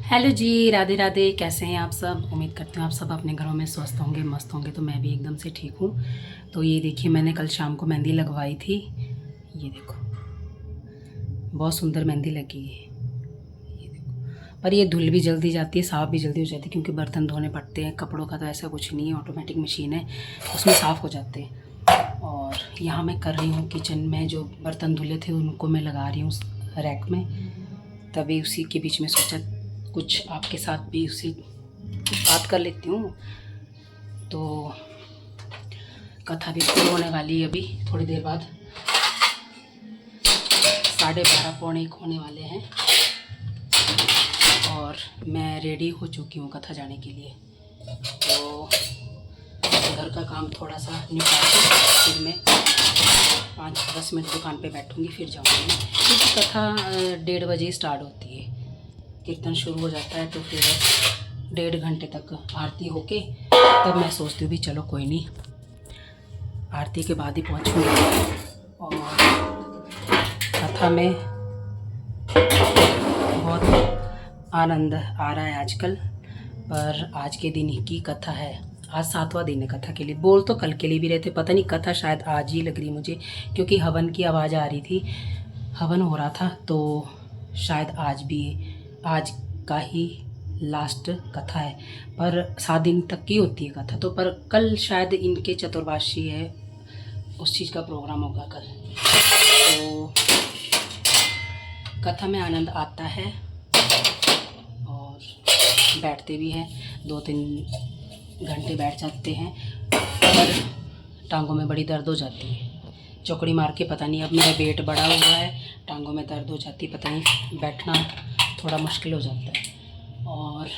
Hello जी, राधे राधे। कैसे हैं आप सब? उम्मीद करती हूँ आप सब अपने घरों में स्वस्थ होंगे, मस्त होंगे। तो मैं भी एकदम से ठीक हूँ। तो ये देखिए, मैंने कल शाम को मेहंदी लगवाई थी। ये देखो, बहुत सुंदर मेहंदी लगी है। ये देखो, पर ये धुल भी जल्दी जाती है, साफ़ भी जल्दी हो जाती है, क्योंकि बर्तन धोने पड़ते हैं। कपड़ों का तो ऐसा कुछ नहीं है, ऑटोमेटिक मशीन है, उसमें साफ़ हो जाते हैं। और यहाँ मैं कर रही हूँ किचन में, जो बर्तन धुले थे उनको मैं लगा रही हूँ रैक में। तभी उसी के बीच में सोचा कुछ आपके साथ भी उसी कुछ बात कर लेती हूँ। तो कथा भी शुरू होने वाली है अभी थोड़ी देर बाद। 12:30 पौने 1 होने वाले हैं और मैं रेडी हो चुकी हूँ कथा जाने के लिए। तो घर का काम थोड़ा सा निपटा के फिर मैं 5-10 मिनट दुकान पे बैठूँगी, फिर जाऊँगी, क्योंकि कथा 1:30 बजे स्टार्ट होती है। कीर्तन शुरू हो जाता है, तो फिर 1.5 घंटे तक आरती होके तब मैं सोचती हूँ भी चलो कोई नहीं, आरती के बाद ही पहुँचूँगी। और कथा में बहुत आनंद आ रहा है आजकल, पर आज के दिन की कथा है। आज 7वां दिन है कथा के लिए। बोल तो कल के लिए भी रहते, पता नहीं कथा शायद आज ही लग रही मुझे, क्योंकि हवन की आवाज़ आ रही थी, हवन हो रहा था, तो शायद आज का ही लास्ट कथा है। पर 7 दिन तक की होती है कथा, तो पर कल शायद इनके चतुर्मासी है, उस चीज़ का प्रोग्राम होगा कल। तो कथा में आनंद आता है और बैठते भी हैं, 2-3 घंटे बैठ जाते हैं, पर टांगों में बड़ी दर्द हो जाती है। चौकड़ी मार के पता नहीं, अब मेरा वेट बढ़ा हुआ है, टांगों में दर्द हो जाती है, पता नहीं बैठना थोड़ा मुश्किल हो जाता है। और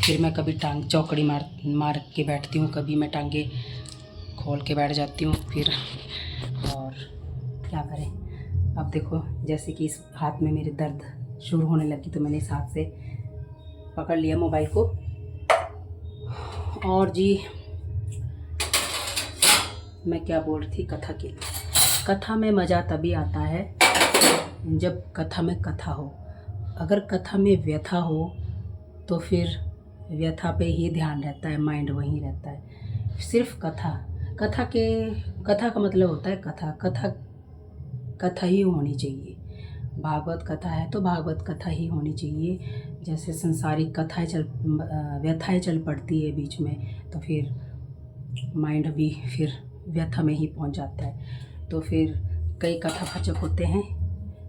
फिर मैं कभी टांग चौकड़ी मार के बैठती हूँ, कभी मैं टांगे खोल के बैठ जाती हूँ फिर। और क्या करें, अब देखो जैसे कि इस हाथ में मेरे दर्द शुरू होने लगी, तो मैंने इस हाथ से पकड़ लिया मोबाइल को। और जी, मैं क्या बोल रही थी कथा के लिए। कथा में मज़ा तभी आता है जब कथा में कथा हो। अगर कथा में व्यथा हो तो फिर व्यथा पे ही ध्यान रहता है, माइंड वहीं रहता है। सिर्फ कथा का मतलब होता है कथा ही होनी चाहिए। भागवत कथा है तो भागवत कथा ही होनी चाहिए। जैसे संसारिक व्यथाएं चल पड़ती है बीच में, तो फिर माइंड भी फिर व्यथा में ही पहुंच जाता है। तो फिर कई कथावाचक होते हैं,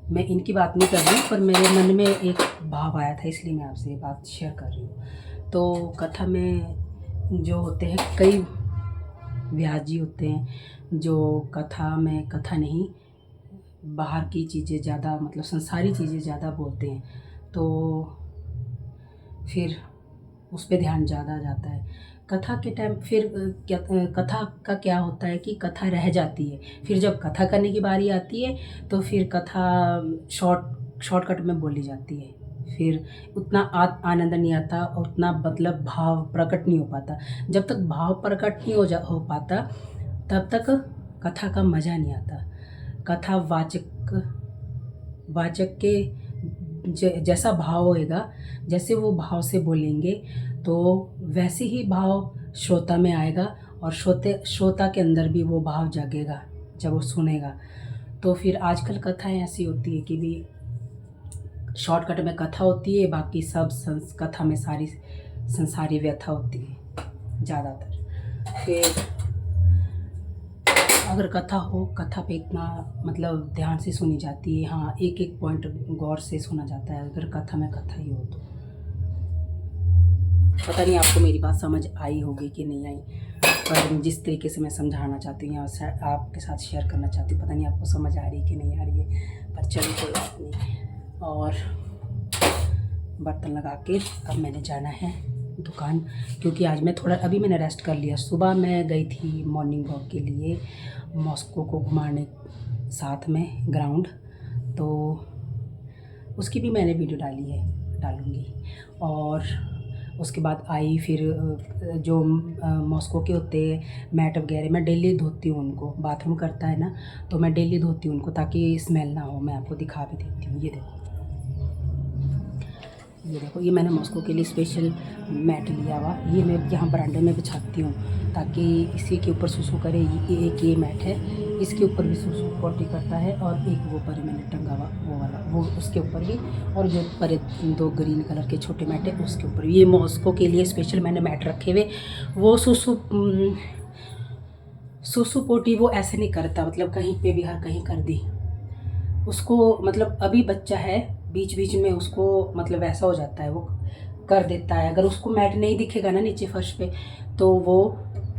मैं इनकी बात नहीं कर रही, पर मेरे मन में एक भाव आया था, इसलिए मैं आपसे ये बात शेयर कर रही हूँ। तो कथा में जो होते हैं, कई व्यास जी होते हैं जो कथा में कथा नहीं, बाहर की चीज़ें ज़्यादा, मतलब संसारी चीज़ें ज़्यादा बोलते हैं, तो फिर उस पर ध्यान ज़्यादा जाता है। कथा के टाइम फिर कथा का क्या होता है कि कथा रह जाती है, फिर जब कथा करने की बारी आती है तो फिर कथा शॉर्टकट में बोली जाती है, फिर उतना आनंद नहीं आता, उतना मतलब भाव प्रकट नहीं हो पाता। जब तक भाव प्रकट नहीं हो पाता, तब तक कथा का मज़ा नहीं आता। कथा वाचक के जैसा भाव होएगा, जैसे वो भाव से बोलेंगे, तो वैसे ही भाव श्रोता में आएगा, और श्रोता के अंदर भी वो भाव जागेगा जब वो सुनेगा। तो फिर आजकल कथाएं ऐसी होती है कि भी शॉर्टकट में कथा होती है, बाकी सब कथा में सारी संसारी व्यथा होती है ज़्यादातर। फिर अगर कथा हो, कथा पे इतना मतलब ध्यान से सुनी जाती है, हाँ, एक एक पॉइंट गौर से सुना जाता है, अगर कथा में कथा ही हो तो। पता नहीं आपको मेरी बात समझ आई होगी कि नहीं आई, पर जिस तरीके से मैं समझाना चाहती हूँ या आपके साथ शेयर करना चाहती हूँ, पता नहीं आपको समझ आ रही है कि नहीं आ रही है, पर चलिए कोई बात नहीं। और बर्तन लगा के अब मैंने जाना है दुकान, क्योंकि आज मैं थोड़ा, अभी मैंने रेस्ट कर लिया। सुबह मैं गई थी मॉर्निंग वॉक के लिए, मॉस्को को घुमाने साथ में ग्राउंड, तो उसकी भी मैंने वीडियो डालूँगी। और उसके बाद आई फिर जो मॉस्को के होते हैं मैट वगैरह, मैं डेली धोती हूँ उनको, बाथरूम करता है ना, तो मैं डेली धोती हूँ उनको ताकि स्मेल ना हो। मैं आपको दिखा भी देती हूँ, ये देखो, ये देखो, ये मैंने मॉस्को के लिए स्पेशल मैट लिया हुआ, ये मैं यहाँ बरांडे में बिछाती हूँ ताकि इसी के ऊपर सुसु करे। ये मैट है, इसके ऊपर भी सुसु पोटी करता है, और एक वो पर मैंने टंगा हुआ वो वाला, वो उसके ऊपर भी, और जो पर 2 ग्रीन कलर के छोटे मैट है उसके ऊपर भी। ये मॉस्को के लिए स्पेशल मैंने मैट रखे हुए। वो सुसु पोटी वो ऐसे नहीं करता, मतलब कहीं पे भी हर कहीं कर दी उसको, मतलब अभी बच्चा है, बीच बीच में उसको मतलब ऐसा हो जाता है, वो कर देता है। अगर उसको मैट नहीं दिखेगा ना नीचे फर्श पे, तो वो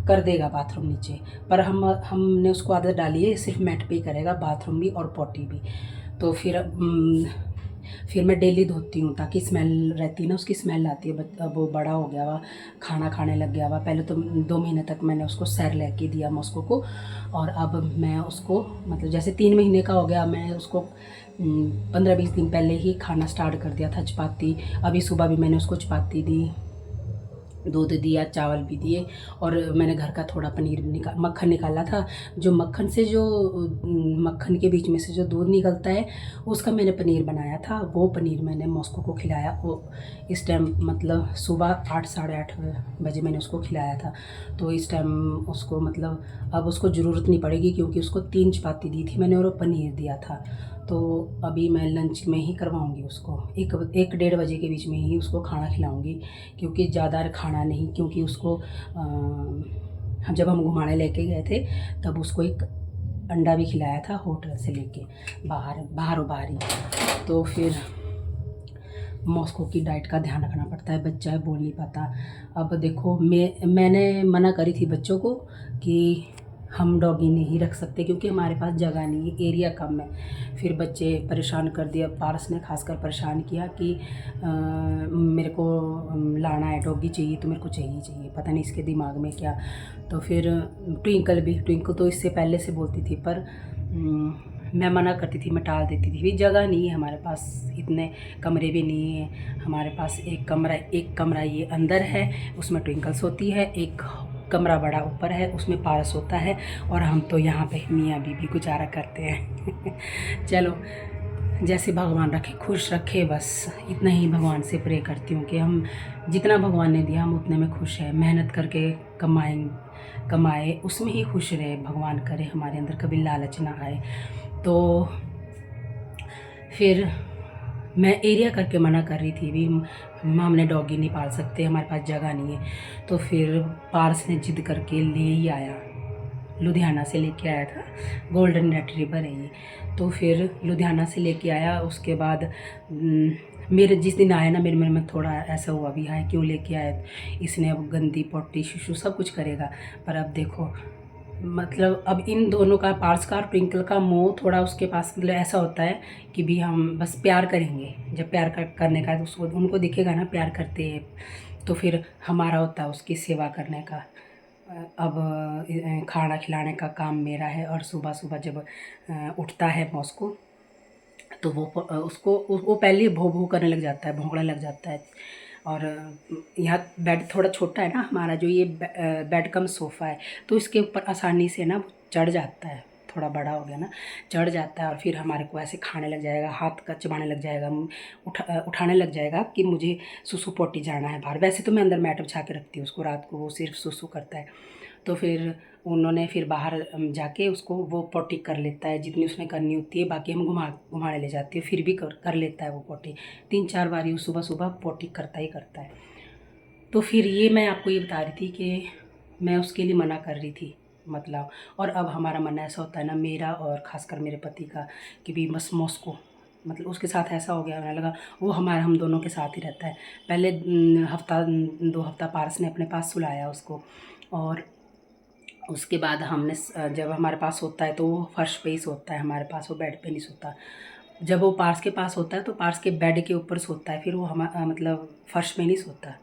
कर देगा बाथरूम नीचे। पर हमने उसको आदत डाली है सिर्फ मैट पे ही करेगा, बाथरूम भी और पोटी भी। तो फिर मैं डेली धोती हूँ ताकि स्मेल रहती है ना, उसकी स्मेल आती है। अब वो बड़ा हो गया हुआ, खाना खाने लग गया हुआ। पहले तो 2 महीने तक मैंने उसको सैर लेके दिया मॉस्को को, और अब मैं उसको मतलब जैसे 3 महीने का हो गया, मैं उसको 15-20 दिन पहले ही खाना स्टार्ट कर दिया था, चपाती। अभी सुबह भी मैंने उसको चपाती दी, दूध दिया, चावल भी दिए, और मैंने घर का थोड़ा पनीर मक्खन निकाला था। जो मक्खन के बीच में से जो दूध निकलता है, उसका मैंने पनीर बनाया था। वो पनीर मैंने मॉस्को को खिलाया। वो इस टाइम मतलब सुबह 8 साढ़े 8 बजे मैंने उसको खिलाया था। तो इस टाइम उसको मतलब अब उसको ज़रूरत नहीं पड़ेगी, क्योंकि उसको 3 चपाती दी थी मैंने और पनीर दिया था। तो अभी मैं लंच में ही करवाऊँगी उसको, 1-1 डेढ़ बजे के बीच में ही उसको खाना खिलाऊँगी, क्योंकि ज़्यादा खाना नहीं। क्योंकि उसको जब हम घुमाने लेके गए थे, तब उसको एक अंडा भी खिलाया था होटल से लेके, बाहर ही। तो फिर मॉस्को की डाइट का ध्यान रखना पड़ता है, बच्चा है बोल नहीं पाता। अब देखो, मैंने मना करी थी बच्चों को कि हम डॉगी नहीं रख सकते, क्योंकि हमारे पास जगह नहीं है, एरिया कम है। फिर बच्चे परेशान कर दिया, पारस ने खासकर परेशान किया कि मेरे को लाना है, डॉगी चाहिए, तो मेरे को चाहिए, पता नहीं इसके दिमाग में क्या। तो फिर ट्विंकल तो इससे पहले से बोलती थी, पर मैं मना करती थी, मैं टाल देती थी। भी जगह नहीं है हमारे पास, इतने कमरे भी नहीं है हमारे पास। एक कमरा ये अंदर है, उसमें ट्विंकल सोती है। एक कमरा बड़ा ऊपर है, उसमें पारस होता है, और हम तो यहाँ पे मियाँ बीबी गुजारा करते हैं। चलो, जैसे भगवान रखे, खुश रखे, बस इतना ही भगवान से प्रे करती हूँ कि हम जितना भगवान ने दिया हम उतने में खुश हैं। मेहनत करके कमाए उसमें ही खुश रहे, भगवान करे हमारे अंदर कभी लालच ना आए। तो फिर मैं एरिया करके मना कर रही थी, भी हमने डॉगी नहीं पाल सकते, हमारे पास जगह नहीं है। तो फिर पारस ने जिद करके ले ही आया, लुधियाना से लेके आया था, गोल्डन रिट्रीवर है ये। तो फिर लुधियाना से लेके आया। उसके बाद मेरे जिस दिन आया ना, मेरे मन में थोड़ा ऐसा हुआ भी है, क्यों लेके आया इसने, अब गंदी पोटी शिशु सब कुछ करेगा। पर अब देखो, मतलब अब इन दोनों का, पार्स का और ट्विंकल का मोह थोड़ा उसके पास मतलब ऐसा होता है कि भी हम बस प्यार करेंगे। जब प्यार करने का, तो उसको उनको दिखेगा ना प्यार करते हैं, तो फिर हमारा होता है उसकी सेवा करने का। अब खाना खिलाने का काम मेरा है, और सुबह सुबह जब उठता है मॉस्को, तो वो पहले ही भो भो करने लग जाता है, भौंकने लग जाता है। और यहाँ बेड थोड़ा छोटा है ना हमारा, जो ये बेड कम सोफ़ा है, तो इसके ऊपर आसानी से ना चढ़ जाता है, थोड़ा बड़ा हो गया ना, चढ़ जाता है। और फिर हमारे को ऐसे खाने लग जाएगा, हाथ का चबाने लग जाएगा, उठाने लग जाएगा कि मुझे सुसु पोटी जाना है बाहर। वैसे तो मैं अंदर मैट बिछा के रखती हूँ उसको, रात को वो सिर्फ सुसु करता है। तो फिर उन्होंने फिर बाहर जाके उसको वो पोटी कर लेता है जितनी उसने करनी होती है। बाकी हम घुमाने ले जाती है, फिर भी कर लेता है वो पोटी। 3-4 बार ही सुबह सुबह पोटी करता ही करता है। तो फिर ये मैं आपको ये बता रही थी कि मैं उसके लिए मना कर रही थी मतलब। और अब हमारा मन ऐसा होता है ना, मेरा और ख़ासकर मेरे पति का, कि भी बस मॉस्को, मतलब उसके साथ ऐसा हो गया, होने लगा वो हम दोनों के साथ ही रहता है। पहले हफ्ता 2 हफ्ता पारस ने अपने पास सुलाया उसको, और उसके बाद हमने जब हमारे पास होता है तो वो फर्श पे ही सोता है हमारे पास, वो बेड पे नहीं सोता। जब वो पार्स के पास होता है तो पार्स के बेड के ऊपर सोता है, फिर वो मतलब फर्श में नहीं सोता।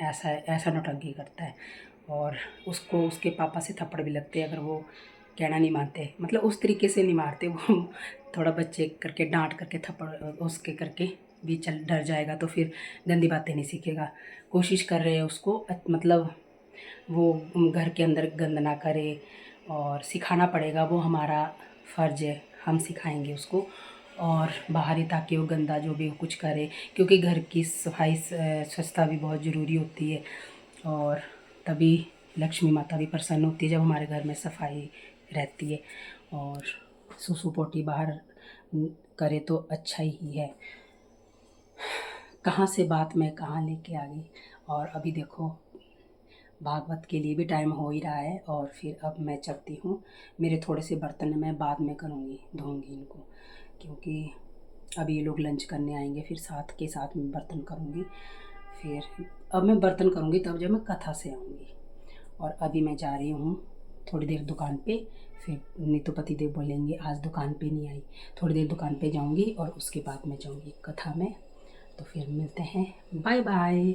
ऐसा नौटंकी करता है, और उसको उसके पापा से थप्पड़ भी लगते हैं अगर वो कहना नहीं मानते। मतलब उस तरीके से नहीं मारते वो, थोड़ा बच्चे करके डांट करके थप्पड़ उसके करके भी चल डर जाएगा, तो फिर गंदी बातें नहीं सीखेगा। कोशिश कर रहे हैं उसको मतलब वो घर के अंदर गंद ना करे, और सिखाना पड़ेगा, वो हमारा फ़र्ज़ है, हम सिखाएंगे उसको। और बाहर ही, ताकि वो गंदा जो भी वो कुछ करे, क्योंकि घर की सफाई स्वच्छता भी बहुत ज़रूरी होती है। और तभी लक्ष्मी माता भी प्रसन्न होती है जब हमारे घर में सफाई रहती है। और सुसु पोटी बाहर करे तो अच्छा ही है। कहाँ से बात मैं कहाँ लेके आ गई। और अभी देखो भागवत के लिए भी टाइम हो ही रहा है, और फिर अब मैं चलती हूँ। मेरे थोड़े से बर्तन मैं बाद में करूँगी, धोऊंगी इनको, क्योंकि अभी ये लोग लंच करने आएंगे, फिर साथ के साथ में बर्तन करूँगी। फिर अब मैं बर्तन करूँगी तब जब मैं कथा से आऊँगी। और अभी मैं जा रही हूँ थोड़ी देर दुकान पे। फिर नहीं तो पतिदेव बोलेंगे आज दुकान पे नहीं आई। थोड़ी देर दुकान पे जाऊँगी और उसके बाद मैं जाऊँगी कथा में। तो फिर मिलते हैं, बाय बाय।